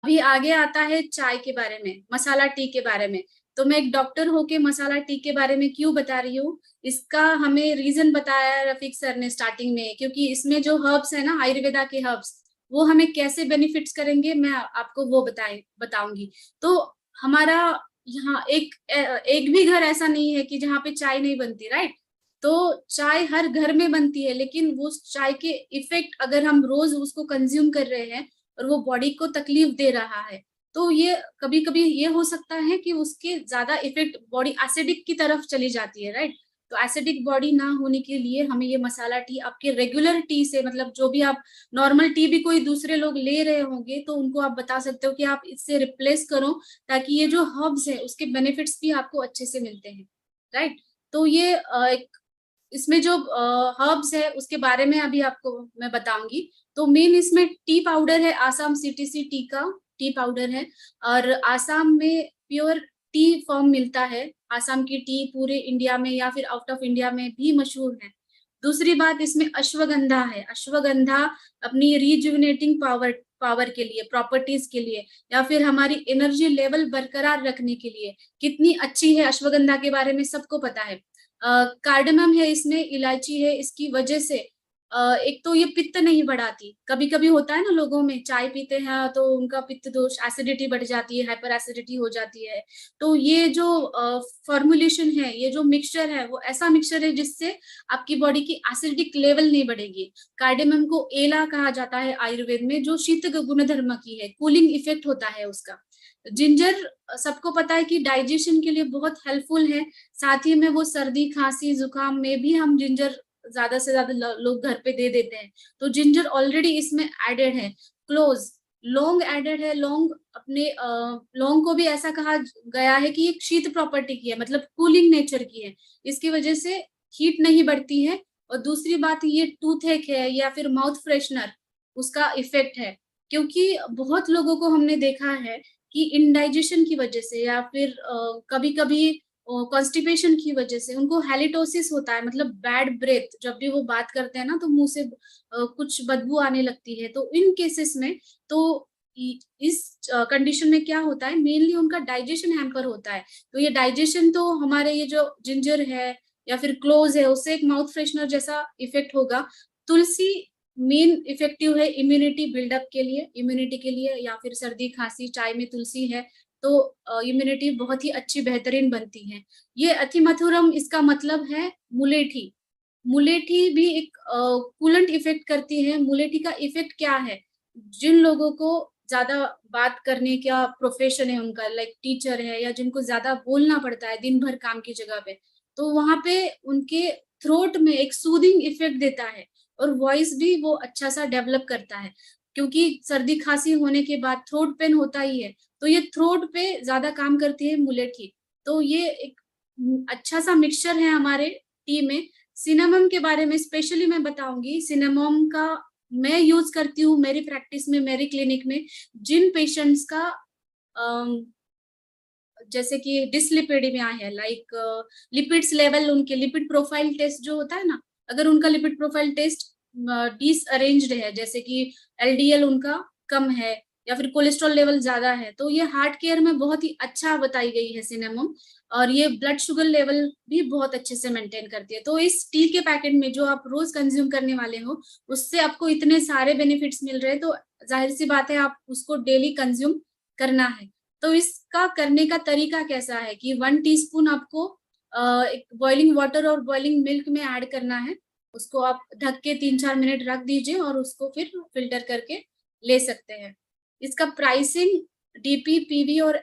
अभी आगे आता है चाय के बारे में, मसाला टी के बारे में। तो मैं एक डॉक्टर होके मसाला टी के बारे में क्यों बता रही हूँ, इसका हमें रीजन बताया है रफीक सर ने स्टार्टिंग में, क्योंकि इसमें जो हर्ब्स है ना, आयुर्वेदा के हर्ब्स, वो हमें कैसे बेनिफिट्स करेंगे, मैं आपको वो बताऊंगी। तो हमारा यहाँ एक भी घर ऐसा नहीं है कि जहाँ पे चाय नहीं बनती, राइट? तो चाय हर घर में बनती है, लेकिन वो चाय के इफेक्ट अगर हम रोज उसको कंज्यूम कर रहे हैं और वो बॉडी को तकलीफ दे रहा है, तो ये कभी कभी ये हो सकता है कि उसके ज्यादा इफेक्ट बॉडी एसिडिक की तरफ चली जाती है, राइट? तो एसिडिक बॉडी ना होने के लिए हमें ये मसाला टी आपके रेगुलर टी से, मतलब जो भी आप नॉर्मल टी भी कोई दूसरे लोग ले रहे होंगे तो उनको आप बता सकते हो कि आप इससे रिप्लेस करो, ताकि ये जो हर्ब्स है उसके बेनिफिट्स भी आपको अच्छे से मिलते हैं, राइट? तो ये एक इसमें जो हर्ब्स है उसके बारे में अभी आपको मैं बताऊंगी। तो मेन इसमें टी पाउडर है, आसाम सीटीसी टी का टी पाउडर है। और आसाम में प्योर टी फॉर्म मिलता है। आसाम की टी पूरे इंडिया में या फिर आउट ऑफ इंडिया में भी मशहूर है। दूसरी बात, इसमें अश्वगंधा है। अश्वगंधा अपनी रिजुविनेटिंग पावर पावर के लिए, प्रॉपर्टीज के लिए, या फिर हमारी एनर्जी लेवल बरकरार रखने के लिए कितनी अच्छी है, अश्वगंधा के बारे में सबको पता है। कार्डमम है इसमें, इलायची है, इसकी वजह से एक तो ये पित्त नहीं बढ़ाती। कभी कभी होता है ना, लोगों में चाय पीते हैं तो उनका पित्त दोष, एसिडिटी बढ़ जाती है, हाइपर एसिडिटी हो जाती है। तो ये जो फॉर्मुलेशन है, ये जो मिक्सचर है, वो ऐसा मिक्सचर है जिससे आपकी बॉडी की एसिडिक लेवल नहीं बढ़ेगी। कार्डेमम को एला कहा जाता है आयुर्वेद में, जो शीत गुणधर्म की है, कूलिंग इफेक्ट होता है उसका। जिंजर सबको पता है कि डाइजेशन के लिए बहुत हेल्पफुल है। साथ ही में वो सर्दी खांसी जुकाम में भी हम जिंजर ज्यादा से ज्यादा लोग घर पे दे देते हैं। तो जिंजर ऑलरेडी इसमें एडेड है। क्लोज, लौंग एडेड है। लौंग अपने लौंग को भी ऐसा कहा गया है कि एक शीत प्रॉपर्टी की है, मतलब कूलिंग नेचर की है। इसकी वजह से हीट नहीं बढ़ती है। और दूसरी बात, ये टूथ एक है या फिर माउथ फ्रेशनर, उसका इफेक्ट है। क्योंकि बहुत लोगों को हमने देखा है कि इंडाइजेशन की वजह से या फिर कभी कभी कॉन्स्टिपेशन की वजह से उनको हेलिटोसिस होता है, मतलब बैड ब्रेथ, जब भी वो बात करते हैं ना तो मुंह से कुछ बदबू आने लगती है। तो इन केसेस में, तो इस कंडीशन में क्या होता है, मेनली उनका डाइजेशन हैम्पर होता है। तो ये डाइजेशन, तो हमारे ये जो जिंजर है या फिर क्लोज है, उससे एक माउथ फ्रेशनर जैसा इफेक्ट होगा। तुलसी मेन इफेक्टिव है इम्यूनिटी बिल्डअप के लिए, इम्यूनिटी के लिए, या फिर सर्दी खांसी, चाय में तुलसी है तो इम्यूनिटी बहुत ही अच्छी बेहतरीन बनती है। ये अथिमथुरम, इसका मतलब है मुलेठी। मुलेठी भी एक कूलेंट इफेक्ट करती है। मुलेठी का इफेक्ट क्या है, जिन लोगों को ज्यादा बात करने का प्रोफेशन है उनका, लाइक टीचर है, या जिनको ज्यादा बोलना पड़ता है दिन भर काम की जगह पे, तो वहां पे उनके थ्रोट में एक सूदिंग इफेक्ट देता है। और वॉइस भी वो अच्छा सा डेवलप करता है, क्योंकि सर्दी खांसी होने के बाद थ्रोट पेन होता ही है। तो ये थ्रोट पे ज्यादा काम करती है मुलेठी। तो ये एक अच्छा सा मिक्सचर है हमारे टी में। सिनेमम के बारे में स्पेशली मैं बताऊंगी। सिनेमम का मैं यूज करती हूँ मेरी प्रैक्टिस में, मेरी क्लिनिक में। जिन पेशेंट्स का जैसे कि डिसलिपिडीमिया है, लाइक लिपिड्स लेवल, उनके लिपिड प्रोफाइल टेस्ट जो होता है ना, अगर उनका लिपिड प्रोफाइल टेस्ट डिसअरेंज्ड है, जैसे कि एलडीएल उनका कम है या फिर कोलेस्ट्रॉल लेवल ज्यादा है, तो ये हार्ट केयर में बहुत ही अच्छा बताई गई है सिनेमम। और ये ब्लड शुगर लेवल भी बहुत अच्छे से मेंटेन करती है। तो इस टी के पैकेट में जो आप रोज कंज्यूम करने वाले हो, उससे आपको इतने सारे बेनिफिट्स मिल रहे हैं, तो जाहिर सी बात है आप उसको डेली कंज्यूम करना है। तो इसका करने का तरीका कैसा है कि 1 टीस्पून आपको एक बॉइलिंग वाटर और बॉइलिंग मिल्क में ऐड करना है। उसको आप ढक के 3-4 मिनट रख दीजिए और उसको फिर फिल्टर करके ले सकते हैं। इसका प्राइसिंग डीपी, पीवी और